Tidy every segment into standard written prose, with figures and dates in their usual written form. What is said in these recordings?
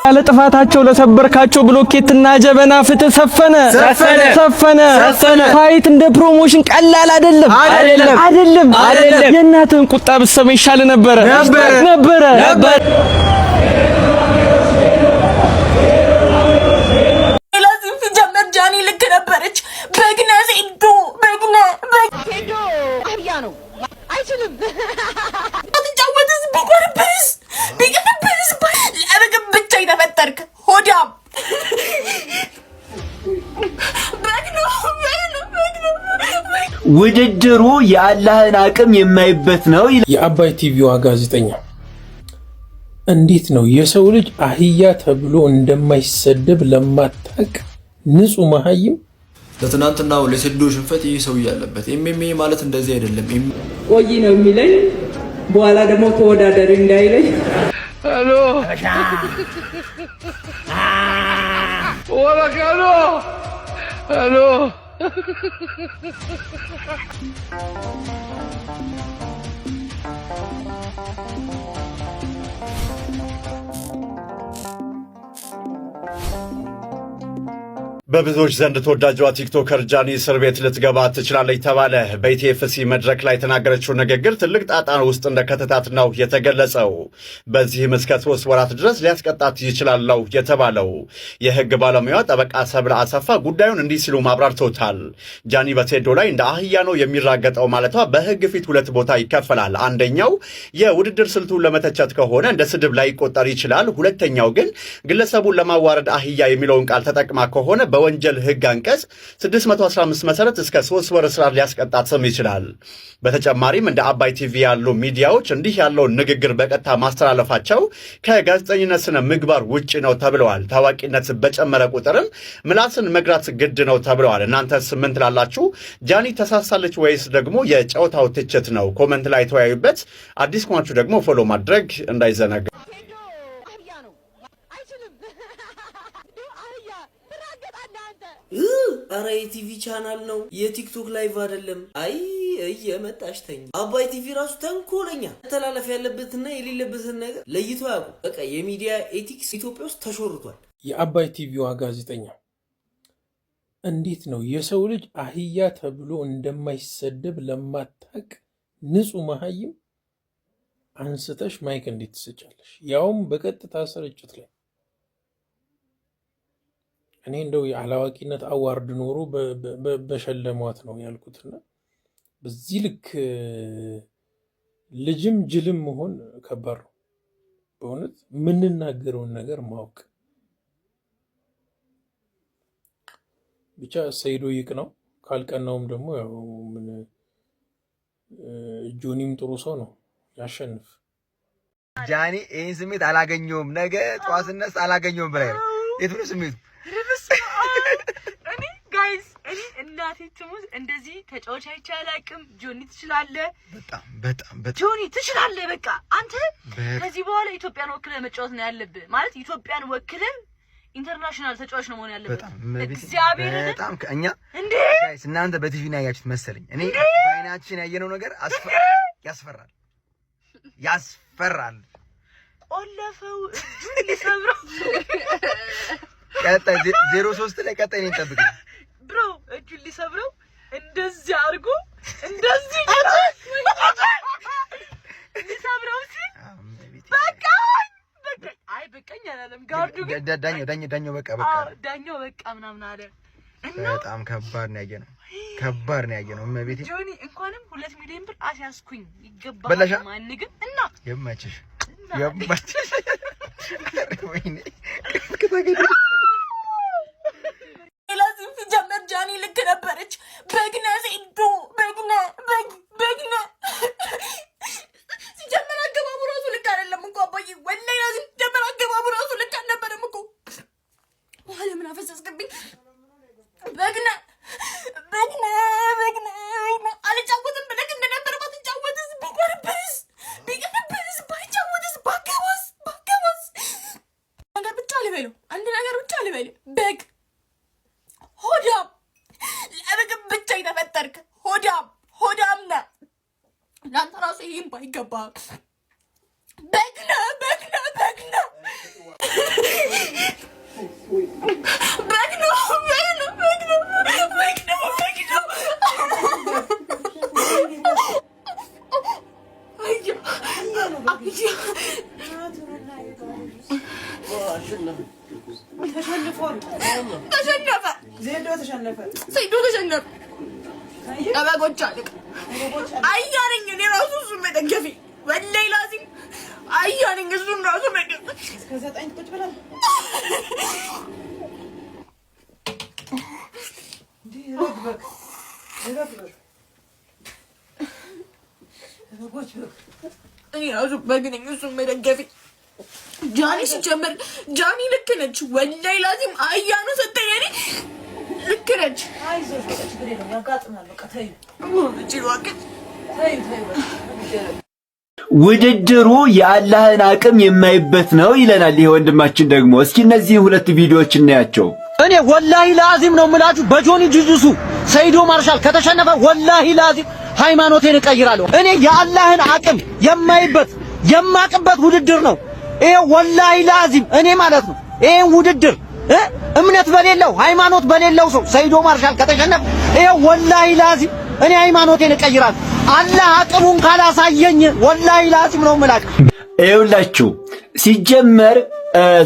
ያለ ጥፋታቸው ለሰበርካቸው ብሎኬትና ጀበና ፍትህ ሰፈነ። ፋይት እንደ ፕሮሞሽን ቀላል አይደለም። የእናትህን ቁጣ ብትሰማ ይሻል ነበር። ለዚህ ሲጀመር ጃኒ ልክ ነበረች። በግነ ሴዶ አህያ ነው አይችልም። አትጫወትስ ቢቀርብስ ለምግብ ብቻ የተፈጠርክ ሆዳም ውድድሩ የአላህን አቅም የማይበት ነው። የአባይ ቲቪዋ ጋዜጠኛ እንዴት ነው የሰው ልጅ አህያ ተብሎ እንደማይሰደብ ለማታቅ ንጹህ መሀይም ለትናንትናው ለሴዶ ሽንፈት ይህ ሰው ያለበት ኤምኤምኤ ማለት እንደዚህ አይደለም። ቆይ ነው የሚለኝ በኋላ ደግሞ ተወዳደሪ እንዳይለኝ ሄሎ ወራካሎ ሄሎ በብዙዎች ዘንድ ተወዳጇ ቲክቶከር ጃኒ እስር ቤት ልትገባ ትችላለች ተባለ። በኢቲኤፍሲ መድረክ ላይ የተናገረችው ንግግር ትልቅ ጣጣ ውስጥ እንደከተታት ነው የተገለጸው። በዚህም እስከ 3 ወራት ድረስ ሊያስቀጣት ይችላል የተባለው የህግ ባለሙያ ጠበቃ ሰብለ አሰፋ ጉዳዩን እንዲህ ሲሉ ማብራርተውታል። ጃኒ በቴዶ ላይ እንደ አህያ ነው የሚራገጠው ማለቷ በህግ ፊት 2 ቦታ ይከፈላል። አንደኛው የውድድር ስልቱን ለመተቸት ከሆነ እንደ ስድብ ላይ ይቆጠር ይችላል። ሁለተኛው ግን ግለሰቡን ለማዋረድ አህያ የሚለውን ቃል ተጠቅማ ከሆነ በወንጀል ህግ አንቀጽ 615 መሰረት እስከ 3 ወር እስራት ሊያስቀጣትም ይችላል። በተጨማሪም እንደ አባይ ቲቪ ያሉ ሚዲያዎች እንዲህ ያለውን ንግግር በቀጥታ ማስተላለፋቸው ከጋዜጠኝነት ስነ ምግባር ውጪ ነው ተብለዋል። ታዋቂነት በጨመረ ቁጥርም ምላስን መግራት ግድ ነው ተብለዋል። እናንተስ ምን ትላላችሁ? ጃኒ ተሳሳለች ወይስ ደግሞ የጨዋታው ትችት ነው? ኮመንት ላይ ተወያዩበት። አዲስ ከሆናችሁ ደግሞ ፎሎ ማድረግ እንዳይዘነጋ። አረ የቲቪ ቻናል ነው የቲክቶክ ላይቭ አይደለም። አይ እየመጣሽ ተኝ። አባይ ቲቪ ራሱ ተንኮለኛ ተላለፍ ያለበትና የሌለበትን ነገር ለይቶ ያውቁ። በቃ የሚዲያ ኤቲክስ ኢትዮጵያ ውስጥ ተሾርቷል። የአባይ ቲቪዋ ጋዜጠኛ እንዴት ነው የሰው ልጅ አህያ ተብሎ እንደማይሰደብ ለማታቅ ንጹህ መሀይም አንስተሽ ማይክ እንዴት ትሰጫለሽ? ያውም በቀጥታ ስርጭት ላይ። እኔ እንደው የአላዋቂነት አዋርድ ኖሮ በሸለሟት ነው ያልኩትና በዚህ ልክ ልጅም ጅልም መሆን ከባድ ነው በእውነት። የምንናገረውን ነገር ማወቅ ብቻ ሰይዶ ይቅ ነው። ካልቀናውም ደግሞ ያው ምን ጆኒም ጥሩ ሰው ነው ያሸንፍ። ጃኒ ይህን ስሜት አላገኘውም፣ ነገ ጠዋት ስነሳ አላገኘውም ብላይ ነው። የቱ ነው ስሜቱ? እኔ እናቴ ትሙት እንደዚህ ተጫዋች አይቼ አላውቅም። ጆኒ ትችላለህ፣ በጣም ጆኒ ትችላለህ። በቃ አንተ ከዚህ በኋላ ኢትዮጵያን ወክለህ መጫወት ነው ያለብህ። ማለት ኢትዮጵያን ወክለህ ኢንተርናሽናል ተጫዋች ነው መሆን ያለበት። እግዚአብሔር በጣም ከኛ እንዴ ጋይስ እናንተ በቲቪ ነው ያያችሁት መሰለኝ። እኔ በአይናችን ያየነው ነገር ያስፈራል። ቆለፈው እጁን ሊሰብረው ቀጣይ 03 ላይ ቀጣይ ነው እንጠብቅ ብሮ እጁን ሊሰብረው እንደዚህ አድርጎ እንደዚህ ሊሰብረው ሲል በቃ አይ በቃኝ አላለም። ጋርዱ ግን ዳኛው በቃ ዳኛው በቃ ምናምን አለ። በጣም ከባድ ነው ያየነው። እመቤቴ ጆኒ እንኳንም 2 ሚሊዮን ብር አስያዝኩኝ ይገባል። ማን ግን እና የማችሽ ወይኔ ለዚህ ሲጀመር ጃኒ ልክ ነበረች። በግነ ሴዶ በግነ ሲጀመር አገባቡ ራሱ ልክ አይደለም እኮ አባዬ። ወላሂ ለዚህ ሲጀመር አገባቡ ራሱ ልክ አልነበረም እኮ። በኋላ ምን አፈሰስክብኝ? በግነ አልጫወትም ብለህ እንደነበር ባትጫወትስ ቢቀርብስ ባይጫወትስ ባገባስ ነገር ብቻ ልበለው፣ አንድ ነገር ብቻ ልበለው። በግ ሆዳም ለምግብ ብቻ የተፈጠርክ ሆዳም ነህ። ለአንተ ራሱ ይሄን ባይገባ በግ ነህ ጃኒ ሲጀምር ጃኒ ልክ ነች። ወላሂ ላዚም አያኑ ሰጠኝ ልክ ነች። ውድድሩ የአላህን አቅም የማይበት ነው ይለናል ይሄ ወንድማችን ደግሞ። እስኪ እነዚህ ሁለት ቪዲዮዎች እናያቸው። እኔ ወላሂ ላዚም ነው የምላችሁ በጆኒ ጁጁሱ ሰይዶ ማርሻል ከተሸነፈ ወላሂ ላዚም ሃይማኖቴን እቀይራለሁ። እኔ የአላህን አቅም የማይበት የማቅበት ውድድር ነው ይሄ ወላሂ ላዚም እኔ ማለት ነው። ይሄን ውድድር እምነት በሌለው ሃይማኖት በሌለው ሰው ሰይዶ ማርሻል ከተሸነፈ ይሄ ወላሂ ላዚም እኔ ሃይማኖቴን እቀይራለሁ። አላህ አቅሙን ካላሳየኝ ወላሂ ላዚም ነው የምላችሁ። ይኸውላችሁ ሲጀመር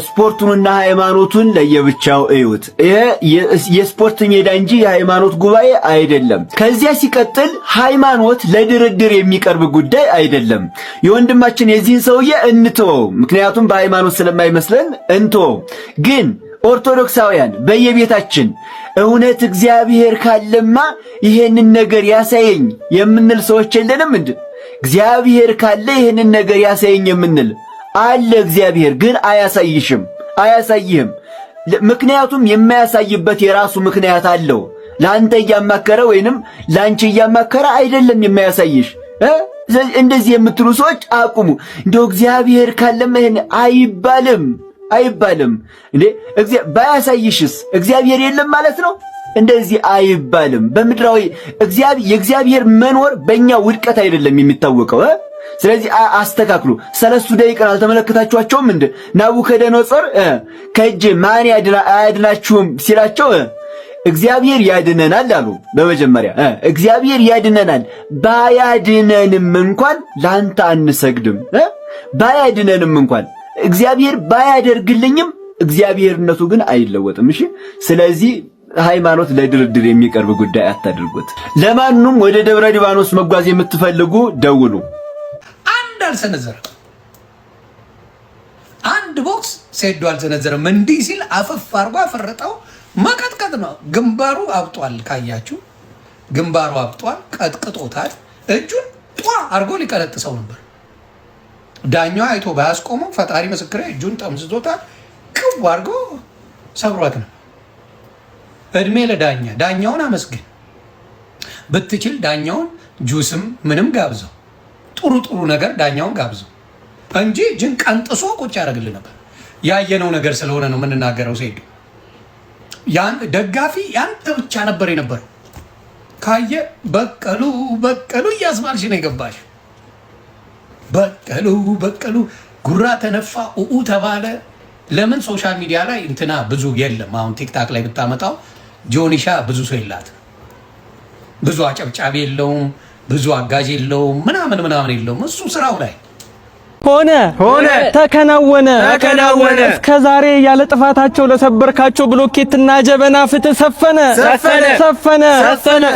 ስፖርቱንና ሃይማኖቱን ለየብቻው እዩት። ይሄ የስፖርት ሜዳ እንጂ የሃይማኖት ጉባኤ አይደለም። ከዚያ ሲቀጥል ሃይማኖት ለድርድር የሚቀርብ ጉዳይ አይደለም። የወንድማችን የዚህን ሰውዬ እንተወው፣ ምክንያቱም በሃይማኖት ስለማይመስለን እንተወው። ግን ኦርቶዶክሳውያን በየቤታችን እውነት እግዚአብሔር ካለማ ይሄንን ነገር ያሳየኝ የምንል ሰዎች የለንም እንዴ? እግዚአብሔር ካለ ይሄንን ነገር ያሳየኝ የምንል አለ። እግዚአብሔር ግን አያሳይህም። ምክንያቱም የማያሳይበት የራሱ ምክንያት አለው። ለአንተ እያማከረ ወይንም ላንቺ እያማከረ አይደለም የማያሳይሽ። እንደዚህ የምትሉ ሰዎች አቁሙ። እንደው እግዚአብሔር ካለማ ይሄን አይባልም እንዴ? ባያሳይሽስ እግዚአብሔር የለም ማለት ነው? እንደዚህ አይባልም። በምድራዊ የእግዚአብሔር መኖር በእኛ ውድቀት አይደለም የሚታወቀው። ስለዚህ አስተካክሉ። 3 ደቂቃ አልተመለከታችኋቸውም እንዴ? ናቡከደነጾር ከእጅ ማን አያድናችሁም ሲላቸው እግዚአብሔር ያድነናል አሉ። በመጀመሪያ እግዚአብሔር ያድነናል፣ ባያድነንም እንኳን ላንተ አንሰግድም። ባያድነንም እንኳን እግዚአብሔር ባያደርግልኝም እግዚአብሔርነቱ ግን አይለወጥም። እሺ፣ ስለዚህ ሃይማኖት ለድርድር የሚቀርብ ጉዳይ አታድርጉት። ለማንኛውም ወደ ደብረ ሊባኖስ መጓዝ የምትፈልጉ ደውሉ። አንድ አልሰነዘረም፣ አንድ ቦክስ ሴዶ አልሰነዘረም። እንዲህ ሲል አፈፍ አርጎ አፈረጠው። መቀጥቀጥ ነው። ግንባሩ አብጧል። ካያችሁ ግንባሩ አብጧል። ቀጥቅጦታል። እጁን ጧ አርጎ ሊቀለጥሰው ነበር። ዳኛው አይቶ ባያስቆመው ፈጣሪ ምስክሬ እጁን ጠምዝዞታል። ቅው አርጎ ሰብሯት ነው። እድሜ ለዳኛ። ዳኛውን አመስግን ብትችል ዳኛውን ጁስም ምንም ጋብዘው፣ ጥሩ ነገር ዳኛውን ጋብዘው እንጂ እጅን ቀንጥሶ ቁጭ ያደርግልህ ነበር። ያየነው ነገር ስለሆነ ነው የምንናገረው። ሴዱ ያን ደጋፊ ያንተ ብቻ ነበር የነበረው። ካየ በቀሉ እያስባልሽ ነው የገባሽ። በቀሉ ጉራ ተነፋ፣ ኡኡ ተባለ። ለምን ሶሻል ሚዲያ ላይ እንትና ብዙ የለም። አሁን ቲክታክ ላይ ብታመጣው ጆኒሻ ብዙ ሰው የላት፣ ብዙ አጨብጫቢ የለውም፣ ብዙ አጋዥ የለውም፣ ምናምን የለውም። እሱ ስራው ላይ ሆነ ተከናወነ። እስከ ዛሬ ያለ ጥፋታቸው ለሰበርካቸው ብሎኬትና ጀበና ፍትህ ሰፈነ።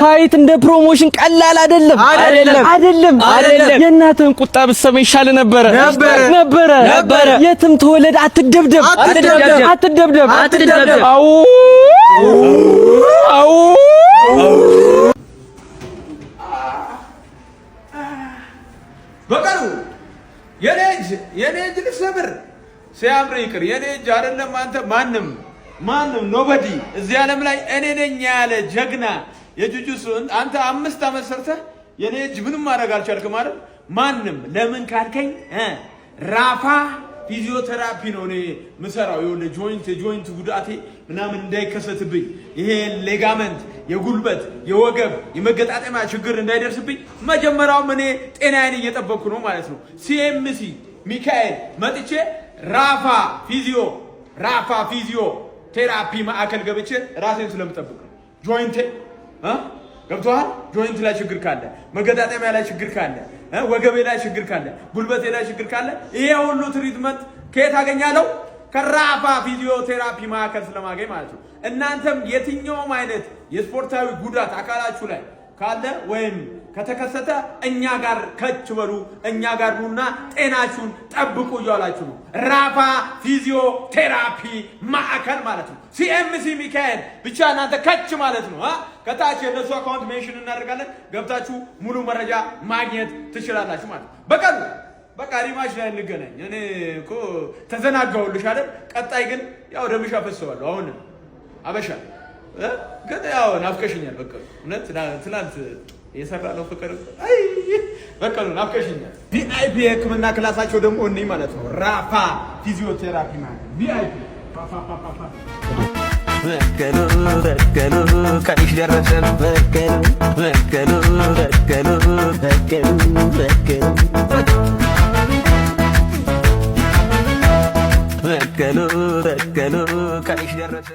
ፋይት እንደ ፕሮሞሽን ቀላል አይደለም። የእናትህን ቁጣ ብትሰማ ይሻል ነበረ። የትም ተወለድ አትደብደብ። አው በቀሉ የኔ እጅ ልሰብር ሲያምር ይቅር። የኔ እጅ አይደለም አንተ ማንም ኖበዲ እዚህ ዓለም ላይ እኔ ነኝ ያለ ጀግና የጁጁሱን አንተ 5 ዓመት ሰርተህ የኔ እጅ ምንም ማድረግ አልቻልክም አይደል? ማንም ለምን ካልከኝ ራፋ ፊዚዮቴራፒ ነው እኔ ምሰራው። ይኸውልህ ጆይንት ጉዳቴ ምናምን እንዳይከሰትብኝ፣ ይሄ ሌጋመንት፣ የጉልበት፣ የወገብ፣ የመገጣጠሚያ ችግር እንዳይደርስብኝ መጀመሪያውም እኔ ጤናዬን እየጠበቅኩ ነው ማለት ነው። ሲኤምሲ ሚካኤል መጥቼ ራፋ ፊዚዮ ራፋ ፊዚዮ ቴራፒ ማዕከል ገብቼ ራሴን ስለምጠብቅ ነው። ጆይንቴ ገብቶሃል? ጆይንት ላይ ችግር ካለ፣ መገጣጠሚያ ላይ ችግር ካለ፣ ወገቤ ላይ ችግር ካለ፣ ጉልበቴ ላይ ችግር ካለ ይሄ ሁሉ ትሪትመንት ከየት አገኛለሁ? ከራፋ ፊዚዮ ቴራፒ ማዕከል ስለማገኝ ማለት ነው። እናንተም የትኛውም አይነት የስፖርታዊ ጉዳት አካላችሁ ላይ ካለ ወይም ከተከሰተ እኛ ጋር ከች በሉ፣ እኛ ጋር ኑና ጤናችሁን ጠብቁ እያላችሁ ነው። ራፋ ፊዚዮ ቴራፒ ማዕከል ማለት ነው። ሲኤምሲ ሚካኤል ብቻ እናንተ ከች ማለት ነው። ከታች የነሱ አካውንት ሜንሽን እናደርጋለን። ገብታችሁ ሙሉ መረጃ ማግኘት ትችላላችሁ ማለት ነው። በቀኑ በቃ ሪማች ላይ እንገናኝ። እኔ እኮ ተዘናጋሁልሽ አይደል? ቀጣይ ግን ያው ደምሻ ፈሰዋለሁ። አሁን አበሻ ግን ያው ናፍቀሽኛል። በቃ እውነት ትናንት የሰራ ነው ፍቅር አይ በቃ ናፍቀሽኛል። ቪአይፒ የህክምና ክላሳቸው ደግሞ እኔ ማለት ነው ራፋ ፊዚዮቴራፒ ማለት ቪአይፒ በከሉ ቀንሽ ደረሰ በከሉ ቀንሽ ደረሰ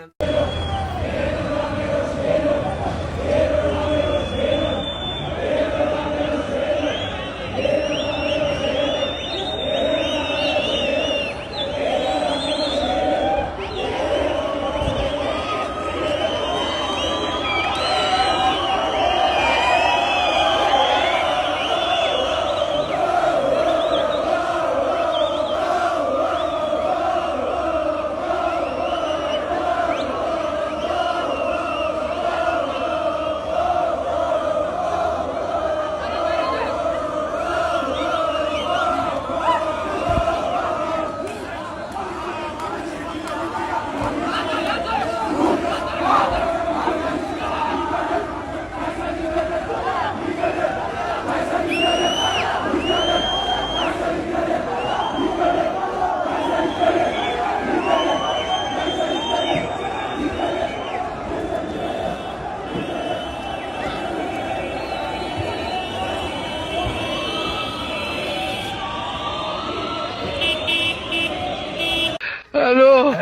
Hello.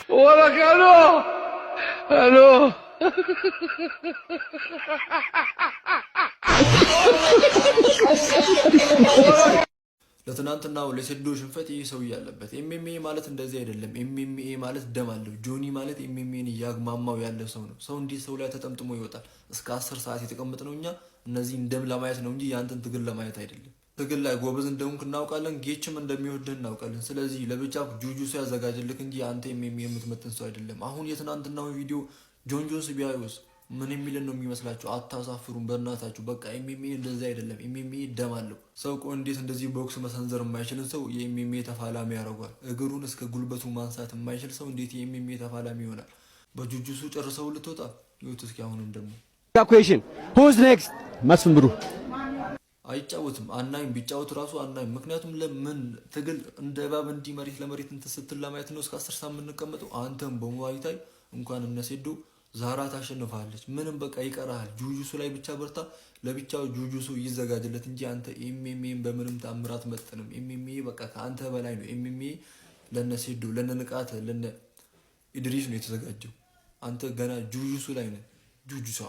Hola, Carlos. Hello. ለትናንትናው ለሴዶ ሽንፈት ይህ ሰው ያለበት ኤምኤምኤ ማለት እንደዚህ አይደለም። ኤምኤምኤ ማለት ደም አለው። ጆኒ ማለት ኤምኤምኤን እያግማማው ያለ ሰው ነው። ሰው እንዲህ ሰው ላይ ተጠምጥሞ ይወጣል። እስከ 10 ሰዓት የተቀመጥ ነው እኛ እነዚህን ደም ለማየት ነው እንጂ ያንተን ትግል ለማየት አይደለም። ትግል ላይ ጎበዝ እንደሆንክ እናውቃለን። ጌችም እንደሚወድህ እናውቃለን። ስለዚህ ለብቻ ጁጁ ሰው ያዘጋጅልክ እንጂ አንተ ኤምኤምኤ የምትመጥን ሰው አይደለም። አሁን የትናንትናው ቪዲዮ ጆን ጆንስ ቢያዩስ ምን የሚልን ነው የሚመስላችሁ? አታሳፍሩም በእናታችሁ። በቃ ኤምኤምኤ እንደዚህ አይደለም። ኤምኤምኤ ደም አለው። ሰው ቆ እንዴት እንደዚህ ቦክስ መሰንዘር የማይችልን ሰው የኤምኤምኤ ተፋላሚ ያደርጓል? እግሩን እስከ ጉልበቱ ማንሳት የማይችል ሰው እንዴት የኤምኤምኤ ተፋላሚ ይሆናል? በጁጁሱ ጨርሰው ልትወጣ ይሁት። እስኪ አሁንም ደግሞ ኩዌሽን ሁዝ ኔክስት መስፍን ብሩ አይጫወትም። አናይም። ቢጫወት ራሱ አናይም። ምክንያቱም ለምን ትግል እንደ እባብ እንዲህ መሬት ለመሬት እንትን ስትል ለማየት ነው እስከ 10 ሰዓት የምንቀመጠው። አንተም በሙዋይታይ እንኳን እነሴዶ ዛራ ታሸንፋለች። ምንም በቃ ይቀራል። ጁጁሱ ላይ ብቻ በርታ። ለብቻው ጁጁሱ ይዘጋጅለት እንጂ አንተ ኤምኤምኤን በምንም ታምራት መጥንም። ኤምኤምኤ በቃ ከአንተ በላይ ነው። ኤምኤምኤ ለነሴዶ ለነንቃተ ለነ ኢድሪስ ነው የተዘጋጀው። አንተ ገና ጁጁሱ ላይ ነህ። ጁጁሳ